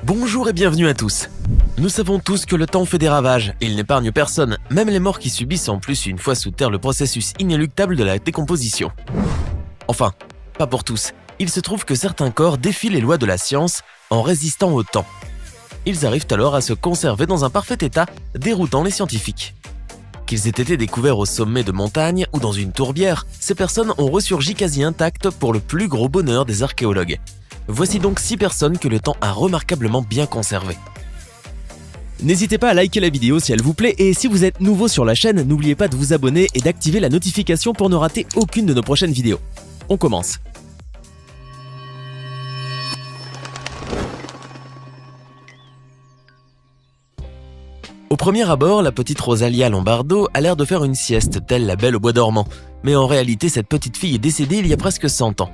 Bonjour et bienvenue à tous. Nous savons tous que le temps fait des ravages et il n'épargne personne, même les morts qui subissent en plus une fois sous terre le processus inéluctable de la décomposition. Enfin, pas pour tous. Il se trouve que certains corps défient les lois de la science en résistant au temps. Ils arrivent alors à se conserver dans un parfait état, déroutant les scientifiques. Qu'ils aient été découverts au sommet de montagnes ou dans une tourbière, ces personnes ont ressurgi quasi intactes pour le plus gros bonheur des archéologues. Voici donc 6 personnes que le temps a remarquablement bien conservées. N'hésitez pas à liker la vidéo si elle vous plaît et si vous êtes nouveau sur la chaîne, n'oubliez pas de vous abonner et d'activer la notification pour ne rater aucune de nos prochaines vidéos. On commence. Au premier abord, la petite Rosalia Lombardo a l'air de faire une sieste, telle la Belle au bois dormant. Mais en réalité, cette petite fille est décédée il y a presque 100 ans.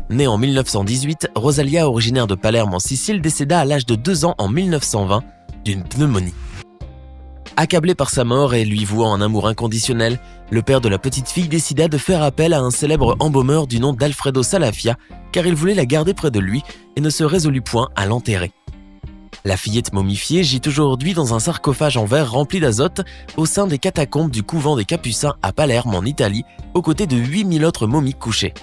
Née en 1918, Rosalia, originaire de Palerme en Sicile, décéda à l'âge de 2 ans en 1920 d'une pneumonie. Accablé par sa mort et lui vouant un amour inconditionnel, le père de la petite fille décida de faire appel à un célèbre embaumeur du nom d'Alfredo Salafia, car il voulait la garder près de lui et ne se résolut point à l'enterrer. La fillette momifiée gît aujourd'hui dans un sarcophage en verre rempli d'azote au sein des catacombes du couvent des Capucins à Palerme en Italie, aux côtés de 8000 autres momies couchées.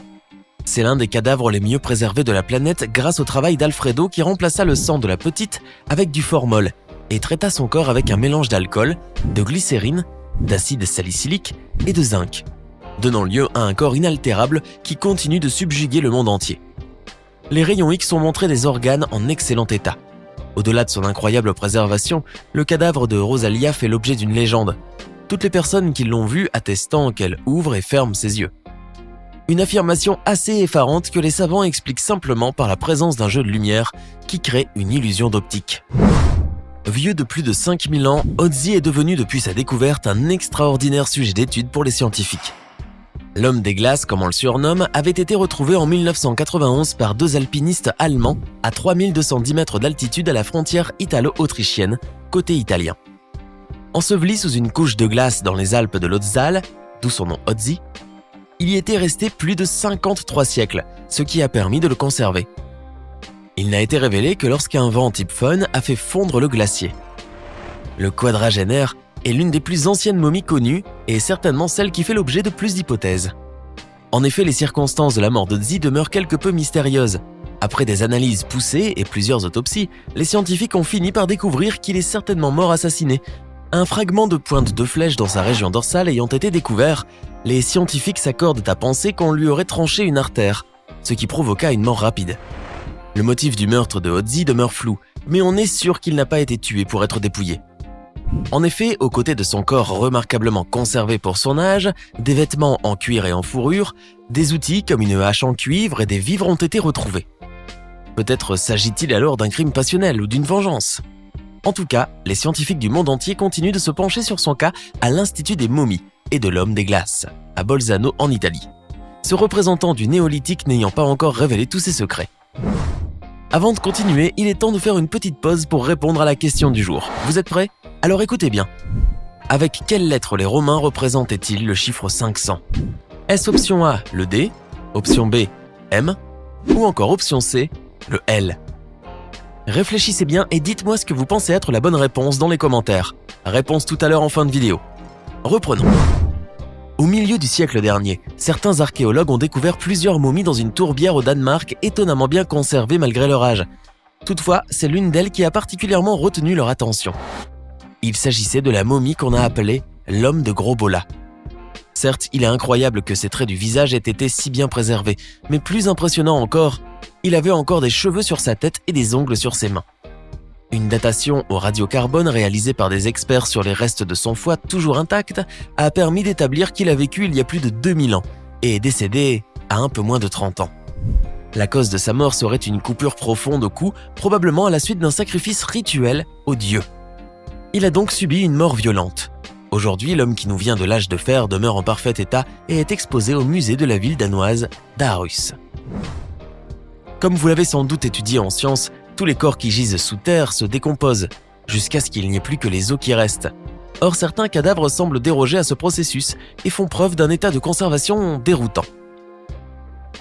C'est l'un des cadavres les mieux préservés de la planète grâce au travail d'Alfredo qui remplaça le sang de la petite avec du formol et traita son corps avec un mélange d'alcool, de glycérine, d'acide salicylique et de zinc, donnant lieu à un corps inaltérable qui continue de subjuguer le monde entier. Les rayons X ont montré des organes en excellent état. Au-delà de son incroyable préservation, le cadavre de Rosalia fait l'objet d'une légende. Toutes les personnes qui l'ont vue attestant qu'elle ouvre et ferme ses yeux. Une affirmation assez effarante que les savants expliquent simplement par la présence d'un jeu de lumière qui crée une illusion d'optique. Vieux de plus de 5000 ans, Ötzi est devenu depuis sa découverte un extraordinaire sujet d'étude pour les scientifiques. L'homme des glaces, comme on le surnomme, avait été retrouvé en 1991 par 2 alpinistes allemands à 3210 mètres d'altitude à la frontière italo-autrichienne, côté italien. Enseveli sous une couche de glace dans les Alpes de l'Ötztal, d'où son nom Ötzi, il y était resté plus de 53 siècles, ce qui a permis de le conserver. Il n'a été révélé que lorsqu'un vent type Föhn a fait fondre le glacier. Le quadragénaire est l'une des plus anciennes momies connues et certainement celle qui fait l'objet de plus d'hypothèses. En effet, les circonstances de la mort d'Ötzi demeurent quelque peu mystérieuses. Après des analyses poussées et plusieurs autopsies, les scientifiques ont fini par découvrir qu'il est certainement mort assassiné. Un fragment de pointe de flèche dans sa région dorsale ayant été découvert, les scientifiques s'accordent à penser qu'on lui aurait tranché une artère, ce qui provoqua une mort rapide. Le motif du meurtre de Ötzi demeure flou, mais on est sûr qu'il n'a pas été tué pour être dépouillé. En effet, aux côtés de son corps remarquablement conservé pour son âge, des vêtements en cuir et en fourrure, des outils comme une hache en cuivre et des vivres ont été retrouvés. Peut-être s'agit-il alors d'un crime passionnel ou d'une vengeance. En tout cas, les scientifiques du monde entier continuent de se pencher sur son cas à l'Institut des momies et de l'homme des glaces, à Bolzano en Italie. Ce représentant du néolithique n'ayant pas encore révélé tous ses secrets. Avant de continuer, il est temps de faire une petite pause pour répondre à la question du jour. Vous êtes prêts ? Alors écoutez bien. Avec quelle lettre les Romains représentaient-ils le chiffre 500 ? Est-ce option A, le D, option B, M, ou encore option C, le L ? Réfléchissez bien et dites-moi ce que vous pensez être la bonne réponse dans les commentaires. Réponse tout à l'heure en fin de vidéo. Reprenons. Au milieu du siècle dernier, certains archéologues ont découvert plusieurs momies dans une tourbière au Danemark étonnamment bien conservées malgré leur âge. Toutefois, c'est l'une d'elles qui a particulièrement retenu leur attention. Il s'agissait de la momie qu'on a appelée l'homme de Grobola. Certes, il est incroyable que ses traits du visage aient été si bien préservés, mais plus impressionnant encore, il avait encore des cheveux sur sa tête et des ongles sur ses mains. Une datation au radiocarbone réalisée par des experts sur les restes de son foie toujours intact a permis d'établir qu'il a vécu il y a plus de 2000 ans et est décédé à un peu moins de 30 ans. La cause de sa mort serait une coupure profonde au cou, probablement à la suite d'un sacrifice rituel aux dieux. Il a donc subi une mort violente. Aujourd'hui, l'homme qui nous vient de l'âge de fer demeure en parfait état et est exposé au musée de la ville danoise d'Aarhus. Comme vous l'avez sans doute étudié en sciences, tous les corps qui gisent sous terre se décomposent, jusqu'à ce qu'il n'y ait plus que les os qui restent. Or, certains cadavres semblent déroger à ce processus et font preuve d'un état de conservation déroutant.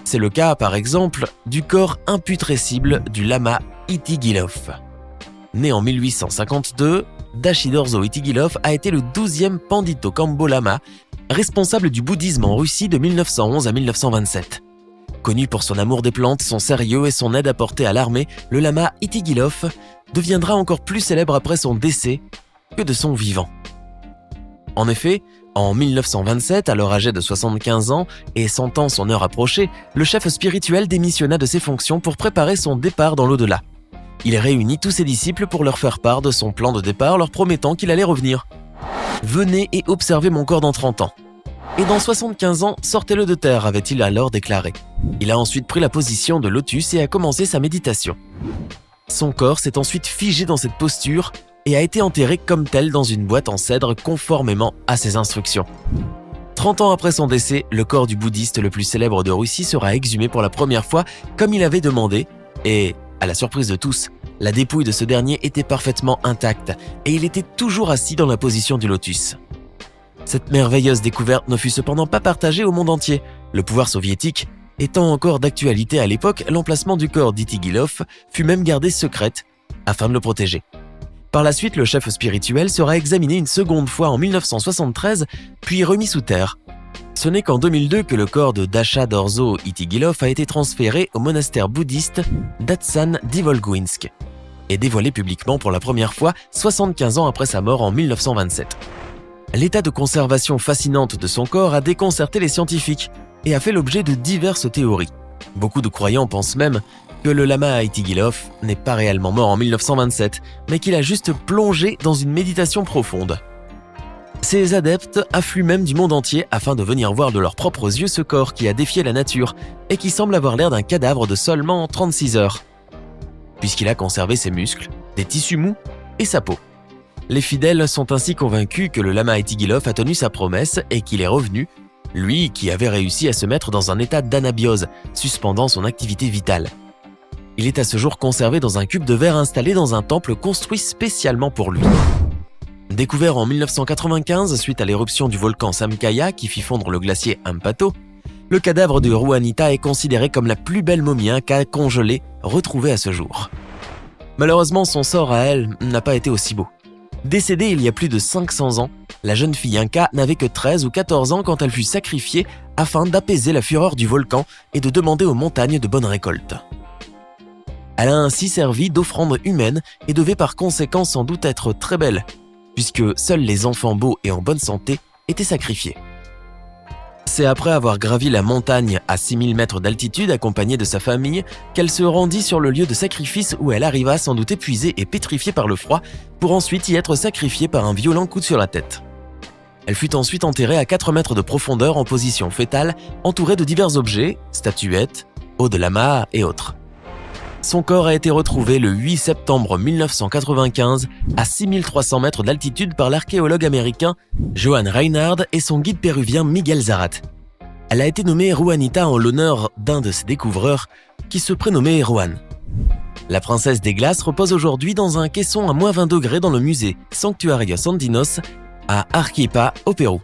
C'est le cas, par exemple, du corps imputrescible du lama Itigilov. Né en 1852, Dashidorzo Itigilov a été le 12e Pandito Khambo Lama, responsable du bouddhisme en Russie de 1911 à 1927. Connu pour son amour des plantes, son sérieux et son aide apportée à l'armée, le lama Itigilov deviendra encore plus célèbre après son décès que de son vivant. En effet, en 1927, alors âgé de 75 ans et sentant son heure approcher, le chef spirituel démissionna de ses fonctions pour préparer son départ dans l'au-delà. Il réunit tous ses disciples pour leur faire part de son plan de départ, leur promettant qu'il allait revenir. « Venez et observez mon corps dans 30 ans. Et dans 75 ans, sortez-le de terre », avait-il alors déclaré. Il a ensuite pris la position de lotus et a commencé sa méditation. Son corps s'est ensuite figé dans cette posture et a été enterré comme tel dans une boîte en cèdre conformément à ses instructions. 30 ans après son décès, le corps du bouddhiste le plus célèbre de Russie sera exhumé pour la première fois comme il avait demandé et, à la surprise de tous, la dépouille de ce dernier était parfaitement intacte et il était toujours assis dans la position du lotus. Cette merveilleuse découverte ne fut cependant pas partagée au monde entier. Le pouvoir soviétique étant encore d'actualité à l'époque, l'emplacement du corps d'Itigilov fut même gardé secrète afin de le protéger. Par la suite, le chef spirituel sera examiné une seconde fois en 1973, puis remis sous terre. Ce n'est qu'en 2002 que le corps de Dashidorzo Itigilov a été transféré au monastère bouddhiste d'Atsan Divolguinsk et dévoilé publiquement pour la première fois 75 ans après sa mort en 1927. L'état de conservation fascinante de son corps a déconcerté les scientifiques et a fait l'objet de diverses théories. Beaucoup de croyants pensent même que le lama Itigilov n'est pas réellement mort en 1927, mais qu'il a juste plongé dans une méditation profonde. Ces adeptes affluent même du monde entier afin de venir voir de leurs propres yeux ce corps qui a défié la nature et qui semble avoir l'air d'un cadavre de seulement 36 heures, puisqu'il a conservé ses muscles, des tissus mous et sa peau. Les fidèles sont ainsi convaincus que le lama Itigilov a tenu sa promesse et qu'il est revenu, lui qui avait réussi à se mettre dans un état d'anabiose, suspendant son activité vitale. Il est à ce jour conservé dans un cube de verre installé dans un temple construit spécialement pour lui. Découvert en 1995 suite à l'éruption du volcan Samkaya qui fit fondre le glacier Ampato, le cadavre de Juanita est considéré comme la plus belle momie Inca congelée retrouvée à ce jour. Malheureusement, son sort à elle n'a pas été aussi beau. Décédée il y a plus de 500 ans, la jeune fille Inca n'avait que 13 ou 14 ans quand elle fut sacrifiée afin d'apaiser la fureur du volcan et de demander aux montagnes de bonnes récoltes. Elle a ainsi servi d'offrande humaine et devait par conséquent sans doute être très belle, puisque seuls les enfants beaux et en bonne santé étaient sacrifiés. C'est après avoir gravi la montagne à 6000 mètres d'altitude accompagnée de sa famille qu'elle se rendit sur le lieu de sacrifice où elle arriva sans doute épuisée et pétrifiée par le froid pour ensuite y être sacrifiée par un violent coup sur la tête. Elle fut ensuite enterrée à 4 mètres de profondeur en position fétale, entourée de divers objets, statuettes, eau de lama et autres. Son corps a été retrouvé le 8 septembre 1995 à 6300 mètres d'altitude par l'archéologue américain Johann Reinhard et son guide péruvien Miguel Zarat. Elle a été nommée Juanita en l'honneur d'un de ses découvreurs qui se prénommait Juan. La princesse des glaces repose aujourd'hui dans un caisson à -20 degrés dans le musée Sanctuarios Andinos à Arequipa au Pérou.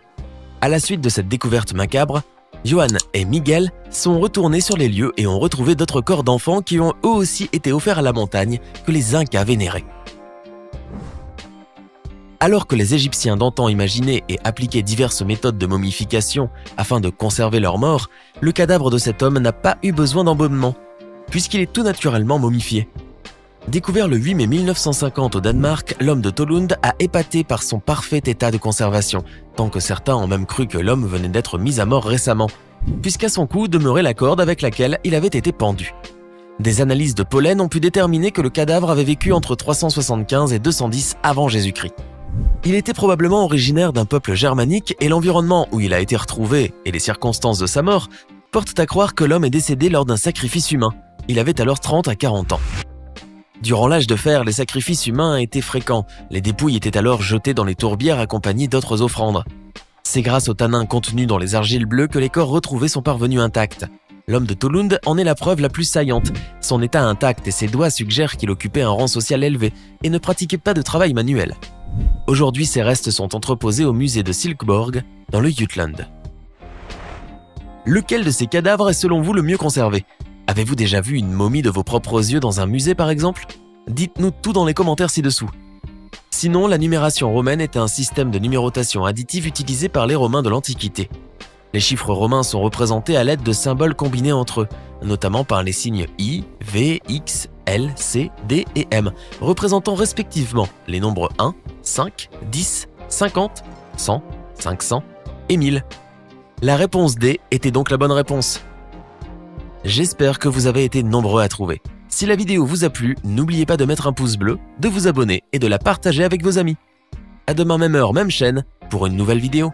À la suite de cette découverte macabre, Johann et Miguel sont retournés sur les lieux et ont retrouvé d'autres corps d'enfants qui ont eux aussi été offerts à la montagne que les Incas vénéraient. Alors que les Égyptiens d'antan imaginaient et appliquaient diverses méthodes de momification afin de conserver leurs morts, le cadavre de cet homme n'a pas eu besoin d'embaumement, puisqu'il est tout naturellement momifié. Découvert le 8 mai 1950 au Danemark, l'homme de Tolund a épaté par son parfait état de conservation, tant que certains ont même cru que l'homme venait d'être mis à mort récemment, puisqu'à son cou demeurait la corde avec laquelle il avait été pendu. Des analyses de pollen ont pu déterminer que le cadavre avait vécu entre 375 et 210 avant Jésus-Christ. Il était probablement originaire d'un peuple germanique et l'environnement où il a été retrouvé et les circonstances de sa mort portent à croire que l'homme est décédé lors d'un sacrifice humain. Il avait alors 30 à 40 ans. Durant l'âge de fer, les sacrifices humains étaient fréquents. Les dépouilles étaient alors jetées dans les tourbières accompagnées d'autres offrandes. C'est grâce aux tanins contenus dans les argiles bleues que les corps retrouvés sont parvenus intacts. L'homme de Tolund en est la preuve la plus saillante. Son état intact et ses doigts suggèrent qu'il occupait un rang social élevé et ne pratiquait pas de travail manuel. Aujourd'hui, ses restes sont entreposés au musée de Silkeborg, dans le Jutland. Lequel de ces cadavres est selon vous le mieux conservé ? Avez-vous déjà vu une momie de vos propres yeux dans un musée par exemple? Dites-nous tout dans les commentaires ci-dessous. Sinon, la numération romaine était un système de numérotation additive utilisé par les Romains de l'Antiquité. Les chiffres romains sont représentés à l'aide de symboles combinés entre eux, notamment par les signes I, V, X, L, C, D et M, représentant respectivement les nombres 1, 5, 10, 50, 100, 500 et 1000. La réponse D était donc la bonne réponse. J'espère que vous avez été nombreux à trouver. Si la vidéo vous a plu, n'oubliez pas de mettre un pouce bleu, de vous abonner et de la partager avec vos amis. À demain même heure, même chaîne, pour une nouvelle vidéo.